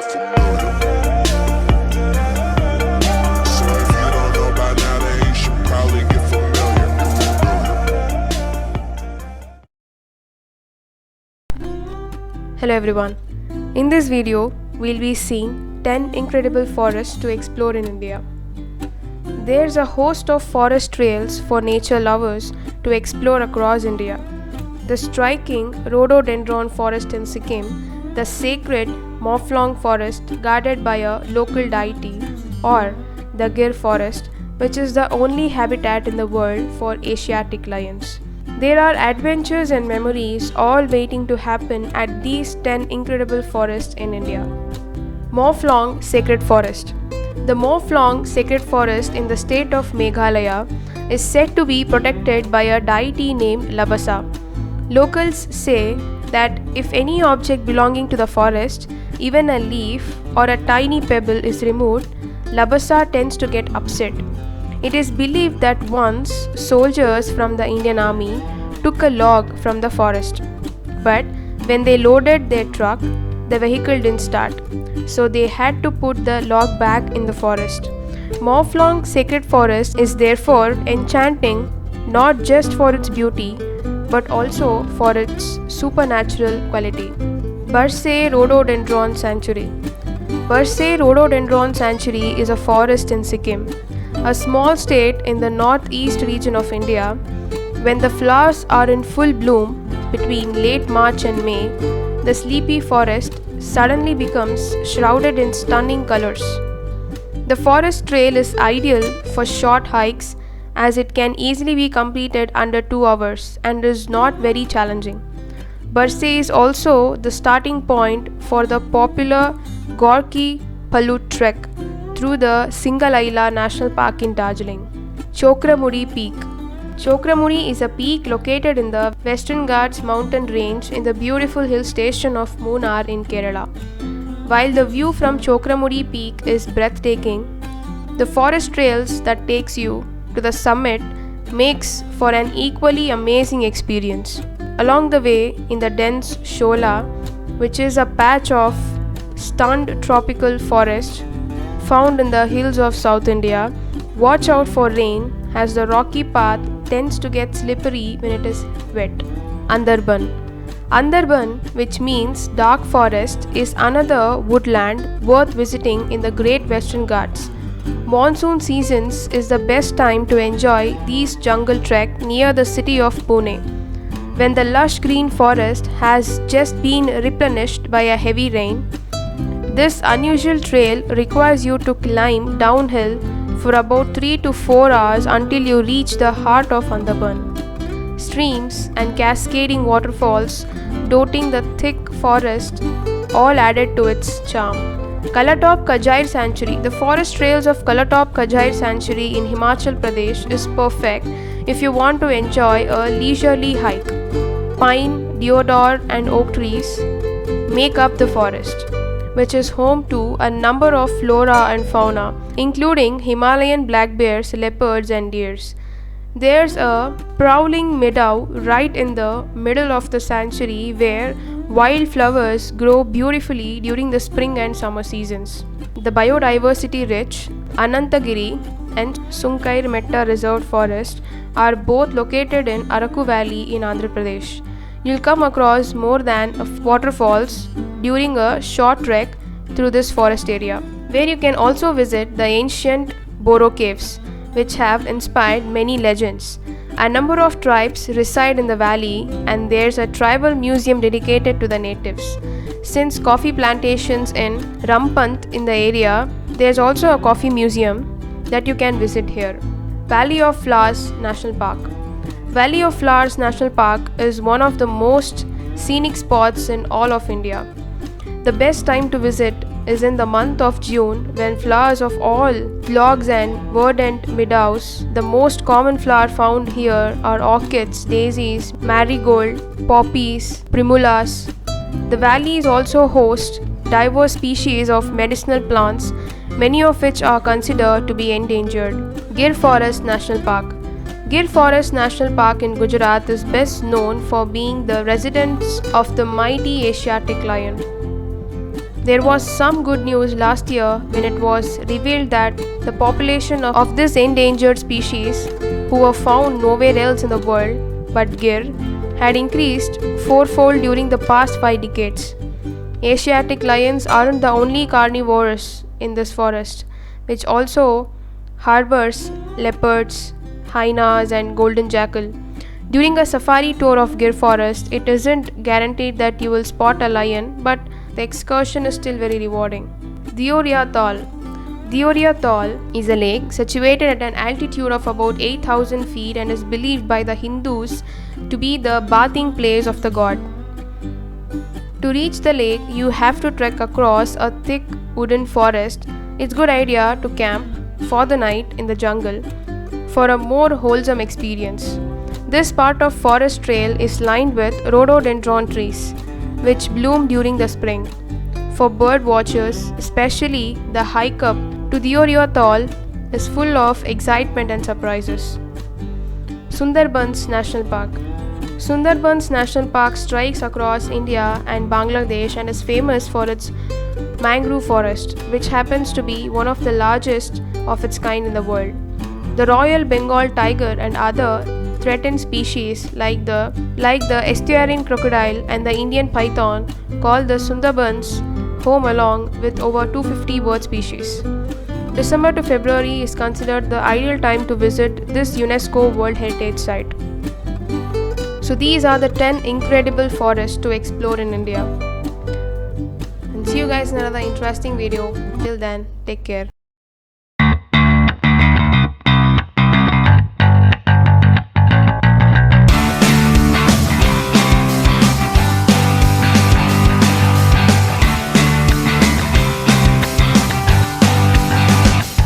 familiar. So if you don't know by now, then you should probably get familiar. Hello everyone. In this video, we'll be seeing 10 incredible forests to explore in India. There's a host of forest trails for nature lovers to explore across India. The striking rhododendron forest in Sikkim, the sacred Mawphlong forest guarded by a local deity, or the Gir forest, which is the only habitat in the world for Asiatic lions. There are adventures and memories all waiting to happen at these 10 incredible forests in India. Mawphlong Sacred Forest. The Mawphlong Sacred Forest in the state of Meghalaya is said to be protected by a deity named Labasa. Locals say that if any object belonging to the forest, even a leaf or a tiny pebble is removed, Labasa tends to get upset. It is believed that once soldiers from the Indian Army took a log from the forest, but when they loaded their truck, the vehicle didn't start, so they had to put the log back in the forest. Mawphlong Sacred Forest is therefore enchanting not just for its beauty but also for its supernatural quality. Bursey Rhododendron Sanctuary. Bursey Rhododendron Sanctuary is a forest in Sikkim, a small state in the northeast region of India. When the flowers are in full bloom between late March and May, the sleepy forest suddenly becomes shrouded in stunning colors. The forest trail is ideal for short hikes as it can easily be completed under 2 hours and is not very challenging. Bursey is also the starting point for the popular Gorki Palut trek through the Singalaila National Park in Darjeeling. Chokramudi Peak. Chokramudi is a peak located in the Western Ghats mountain range in the beautiful hill station of Munnar in Kerala. While the view from Chokramudi Peak is breathtaking, the forest trails that takes you to the summit makes for an equally amazing experience. Along the way in the dense Shola, which is a patch of stunned tropical forest found in the hills of South India, watch out for rain as the rocky path tends to get slippery when it is wet. Andarban. Andarban, which means dark forest, is another woodland worth visiting in the Great Western Ghats. Monsoon seasons is the best time to enjoy these jungle trek near the city of Pune, when the lush green forest has just been replenished by a heavy rain. This unusual trail requires you to climb downhill for about 3 to 4 hours until you reach the heart of Andaman. Streams and cascading waterfalls dotting the thick forest all added to its charm. Kalatop Kajair Sanctuary. The forest trails of Kalatop Kajair Sanctuary in Himachal Pradesh is perfect if you want to enjoy a leisurely hike. Pine, deodar and oak trees make up the forest, which is home to a number of flora and fauna, including Himalayan black bears, leopards and deers. There's a prowling meadow right in the middle of the sanctuary where wildflowers grow beautifully during the spring and summer seasons. The biodiversity-rich Anantagiri and Sunkair Metta Reserved Forest are both located in Araku Valley in Andhra Pradesh. You'll come across more than waterfalls during a short trek through this forest area, where you can also visit the ancient Boro caves, which have inspired many legends. A number of tribes reside in the valley, and there's a tribal museum dedicated to the natives. Since coffee plantations in Rampant in the area, there's also a coffee museum that you can visit here. Valley of Flowers National Park. Valley of Flowers National Park is one of the most scenic spots in all of India. The best time to visit is in the month of June, when flowers of all logs and verdant meadows. The most common flower found here are orchids, daisies, marigold, poppies, primulas. The valleys also host diverse species of medicinal plants, many of which are considered to be endangered. Gir Forest National Park. Gir Forest National Park in Gujarat is best known for being the residence of the mighty Asiatic lion. There was some good news last year when it was revealed that the population of this endangered species, who were found nowhere else in the world but Gir, had increased fourfold during the past 5 decades. Asiatic lions aren't the only carnivores in this forest, which also harbors leopards, hyenas, and golden jackal. During a safari tour of Gir forest, it isn't guaranteed that you will spot a lion, but the excursion is still very rewarding. Deoria Tal. Deoria Tal is a lake situated at an altitude of about 8,000 feet and is believed by the Hindus to be the bathing place of the god. To reach the lake, you have to trek across a thick wooden forest. It's a good idea to camp for the night in the jungle for a more wholesome experience. This part of forest trail is lined with rhododendron trees, which bloom during the spring. For bird watchers, especially the hike up to Deoria Tal is full of excitement and surprises. Sundarbans National Park. Sundarbans National Park strikes across India and Bangladesh and is famous for its mangrove forest, which happens to be one of the largest of its kind in the world. The Royal Bengal tiger and other threatened species like the estuarine crocodile and the Indian python call the Sundarbans home along with over 250 bird species. December to February is considered the ideal time to visit this UNESCO World Heritage Site. So these are the 10 incredible forests to explore in India. And see you guys in another interesting video. Till then, take care.